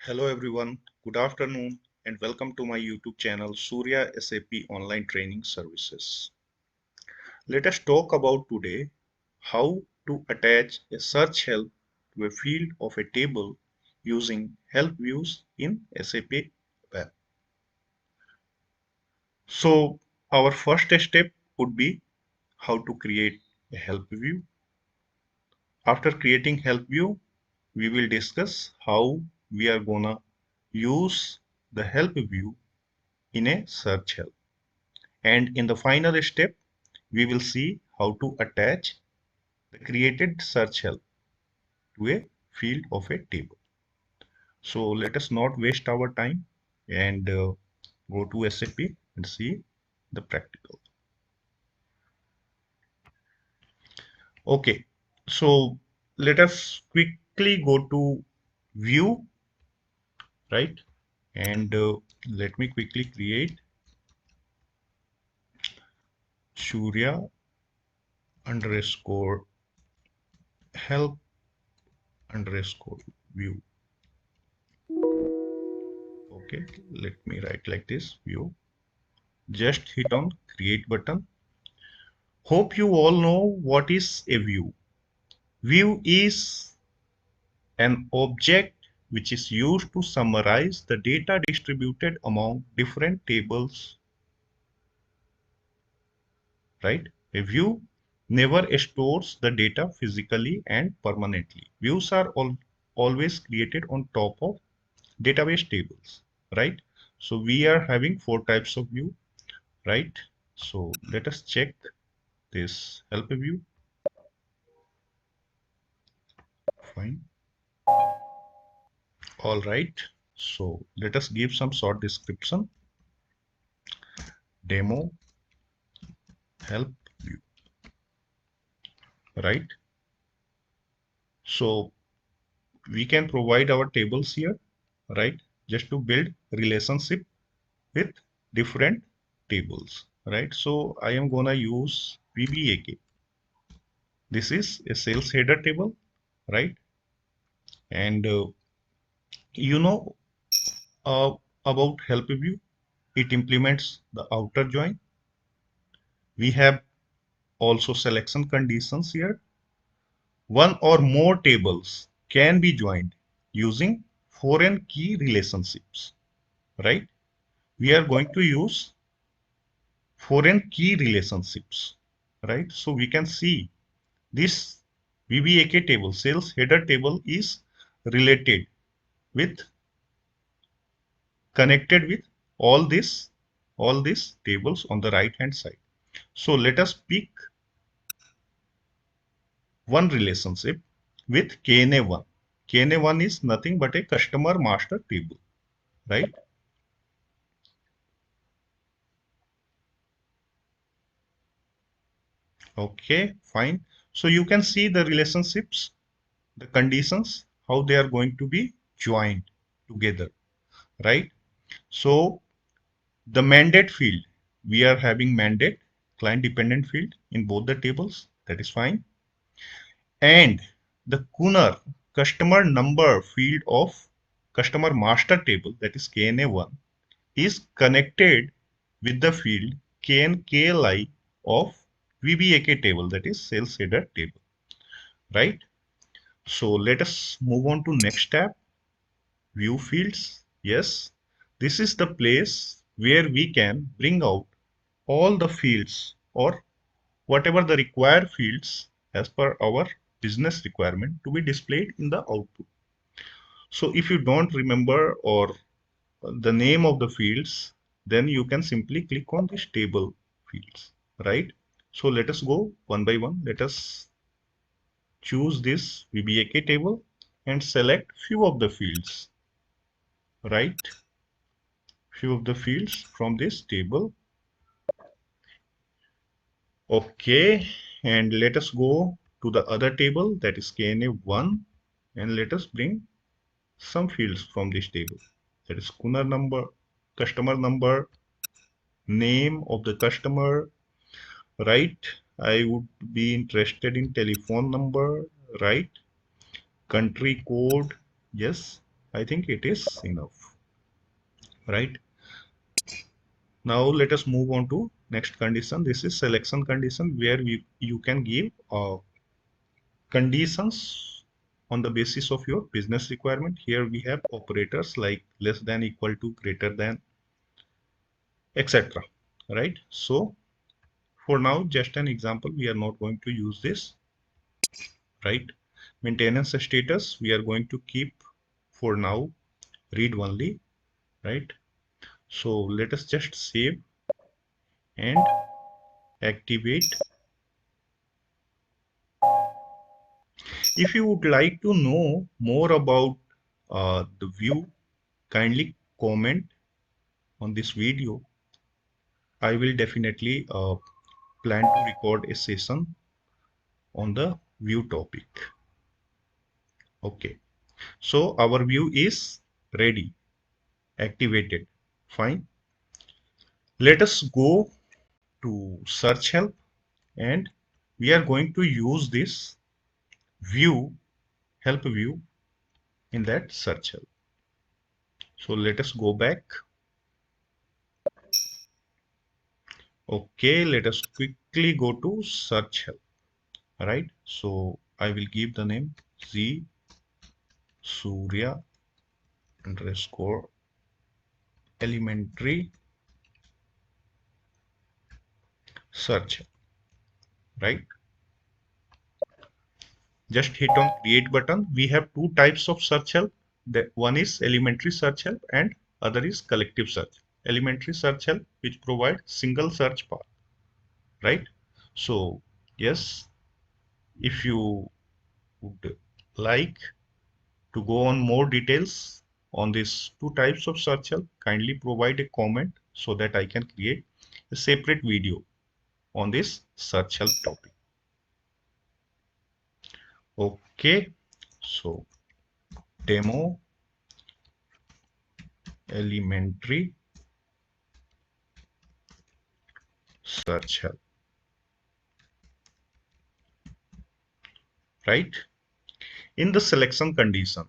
Hello everyone, good afternoon and welcome to my YouTube channel Surya SAP Online Training Services. Let us talk about today how to attach a search help to a field of a table using help views in SAP ABAP. So our first step would be how to create a help view. After creating help view, we will discuss how we are gonna use the help view in a search help. And in the final step, we will see how to attach the created search help to a field of a table. So let us not waste our time and go to SAP and see the practical. Okay, so let us quickly go to view, right? And let me quickly create Surya underscore help underscore view. Okay, let me write like this view. Just hit on create button. Hope you all know what is a view. View is an object which is used to summarize the data distributed among different tables, right? A view never stores the data physically and permanently. Views are always created on top of database tables, right? So we are having four types of view, right? So let us check this help view. Fine. All right. So let us give some short description. Demo help view, right? So we can provide our tables here, right? Just to build relationship with different tables, right? So I am gonna use VBAK. This is a sales header table, right? And you know uh, about help view, it implements the outer join. We have also selection conditions here. One or more tables can be joined using foreign key relationships, right? We are going to use foreign key relationships, right? So we can see this VBAK table, sales header table, is related with, connected with all these tables on the right hand side. So let us pick one relationship with KNA1. KNA1 is nothing but a customer master table, right? Okay, fine. So you can see the relationships, the conditions, how they are going to be joined together, right? So the mandate field, we are having mandate client dependent field in both the tables, that is fine. And the Kunar customer number field of customer master table, that is KNA1, is connected with the field KNKLI of VBAK table, that is sales header table, right? So let us move on to next tab, view fields. Yes, this is the place where we can bring out all the fields or whatever the required fields as per our business requirement to be displayed in the output. So if you don't remember or the name of the fields, then you can simply click on this table fields, right? So let us go one by one. Let us choose this VBAK table and select few of the fields, right? Few of the fields from this table. Okay, and let us go to the other table, that is KNA1, and let us bring some fields from this table. That is Kunar number, customer number, name of the customer, right? I would be interested in telephone number, right? Country code, yes. I think it is enough, right? Now let us move on to next condition. This is selection condition where you can give conditions on the basis of your business requirement. Here we have operators like less than, equal to, greater than, etc. Right? So for now, just an example, we are not going to use this, right? Maintenance status, we are going to keep for now read only, right? So let us just save and activate. If you would like to know more about the view, kindly comment on this video. I will definitely plan to record a session on the view topic. Okay, so our view is ready, activated. Fine. Let us go to Searchhelp and we are going to use this view, help view, in that Searchhelp. So let us go back. Okay, let us quickly go to Searchhelp. Right, so I will give the name Z Surya underscore elementary search. Right, just hit on create button. We have two types of search help. The one is elementary search help and other is collective search. Elementary search help which provide single search path, right? So yes, if you would like to go on more details on these two types of search help, kindly provide a comment so that I can create a separate video on this search help topic. Okay, so demo elementary search help, right? In the selection condition,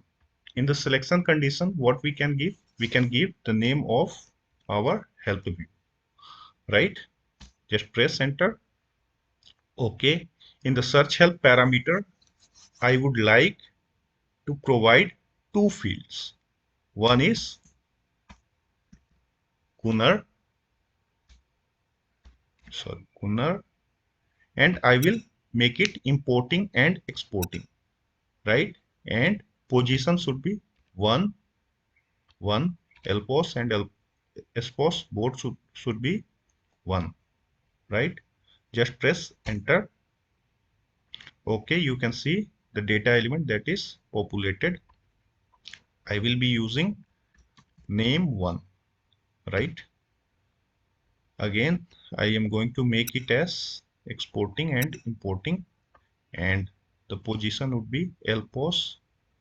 what we can give? We can give the name of our help view, right? Just press enter. Okay. In the search help parameter, I would like to provide two fields. One is Gunnar, and I will make it importing and exporting, right? And position should be 1, 1, LPOS and SPOS both should be 1, right? Just press enter. Okay, you can see the data element that is populated. I will be using name 1, right? Again, I am going to make it as exporting and importing, and the position would be LPOS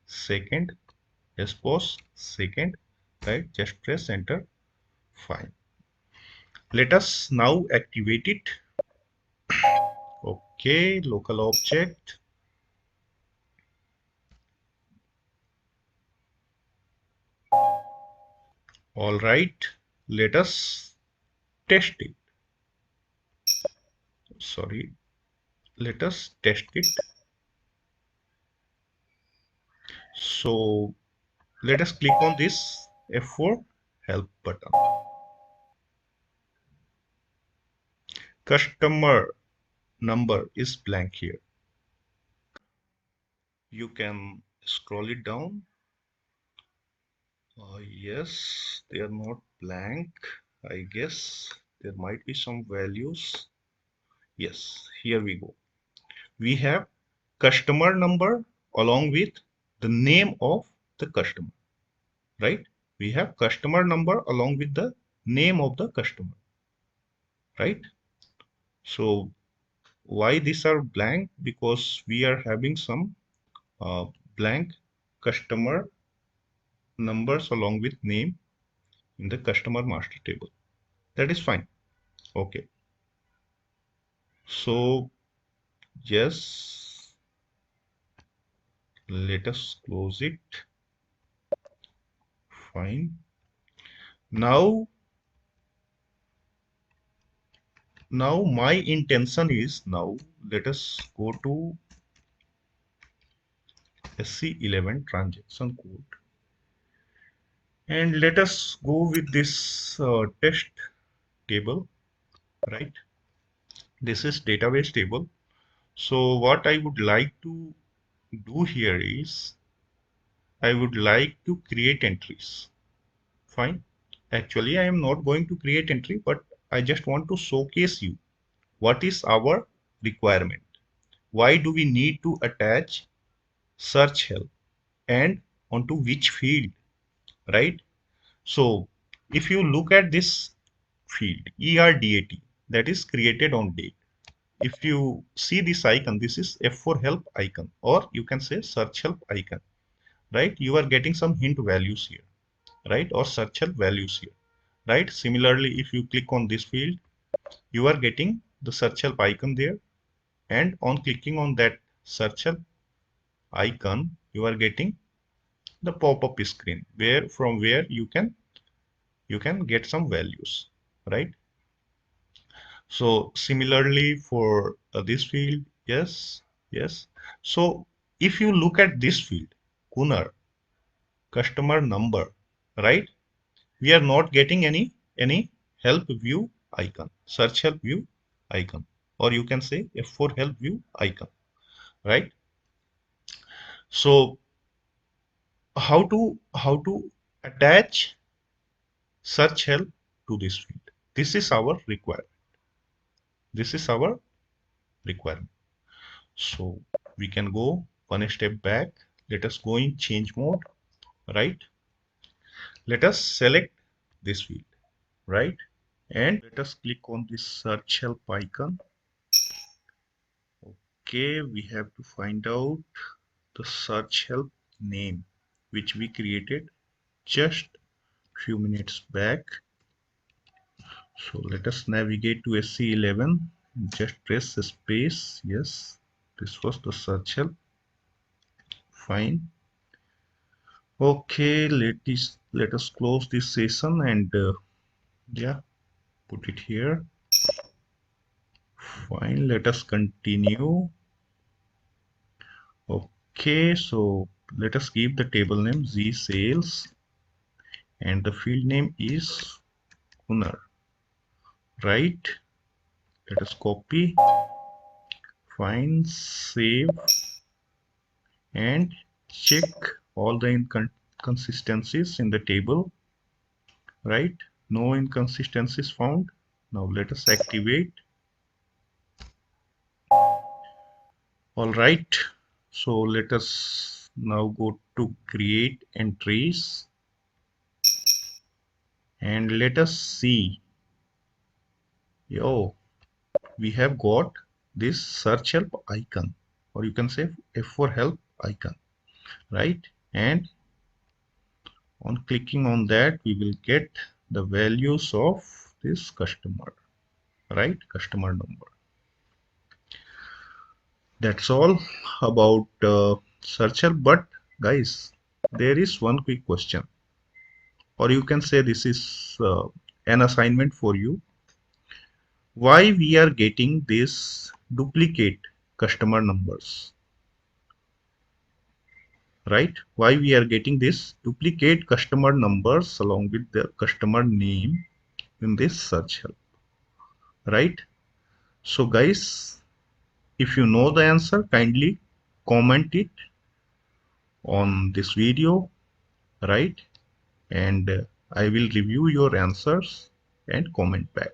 second, SPOS second, right? Just press enter. Fine. Let us now activate it. Okay, local object. All right, let us test it. Sorry, let us test it. So let us click on this F4 help button. Customer number is blank here. You can scroll it down. Yes, they are not blank. I guess there might be some values. Yes, here we go. We have customer number along with the name of the customer, right? We have customer number along with the name of the customer, right? So why these are blank? Because we are having some uh, blank customer numbers along with name in the customer master table. That is fine. Okay. So yes, let us close it. Fine. Now my intention is, now let us go to SC11 transaction code, and let us go with this test table, right? This is database table. So what I would like to do here is I would like to create entries. Fine. Actually, I am not going to create entry, but I just want to showcase you what is our requirement. Why do we need to attach search help and onto which field, right? So if you look at this field, ERDAT, that is created on date. If you see this icon, this is F4 help icon, or you can say search help icon, right? You are getting some hint values here, right? Or search help values here, right? Similarly, if you click on this field, you are getting the search help icon there, and on clicking on that search help icon, you are getting the pop-up screen where you can get some values, right? So similarly for this field, yes, yes. So if you look at this field, Kunar, customer number, right? We are not getting any help view icon, search help view icon, or you can say F4 help view icon, right? So how to attach search help to this field? This is our requirement. This is our requirement. So we can go one step back. Let us go in change mode, right? Let us select this field, right? And let us click on this search help icon. Okay, we have to find out the search help name, which we created just few minutes back. So let us navigate to SC11. Just press space. Yes, this was the search help. Fine. Okay, let us close this session and yeah, put it here. Fine, let us continue. Okay, so let us give the table name Z sales and the field name is owner, right? Let us copy, find, save, and check all the inconsistencies in the table, right? No inconsistencies found. Now let us activate. All right, so let us now go to create entries and let us see. Yo, we have got this search help icon, or you can say F4 help icon, right? And on clicking on that, we will get the values of this customer, right? Customer number. That's all about search help. But guys, there is one quick question, or you can say this is an assignment for you. Why we are getting this duplicate customer numbers, right? Why we are getting this duplicate customer numbers along with the customer name in this search help, right? So guys, if you know the answer, kindly comment it on this video, right? And I will review your answers and comment back.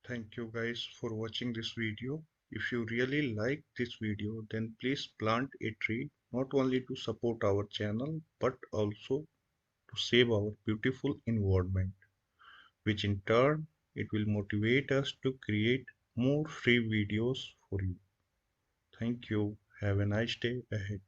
Thank you guys for watching this video. If you really like this video, then please plant a tree, not only to support our channel, but also to save our beautiful environment, which in turn, it will motivate us to create more free videos for you. Thank you. Have a nice day ahead.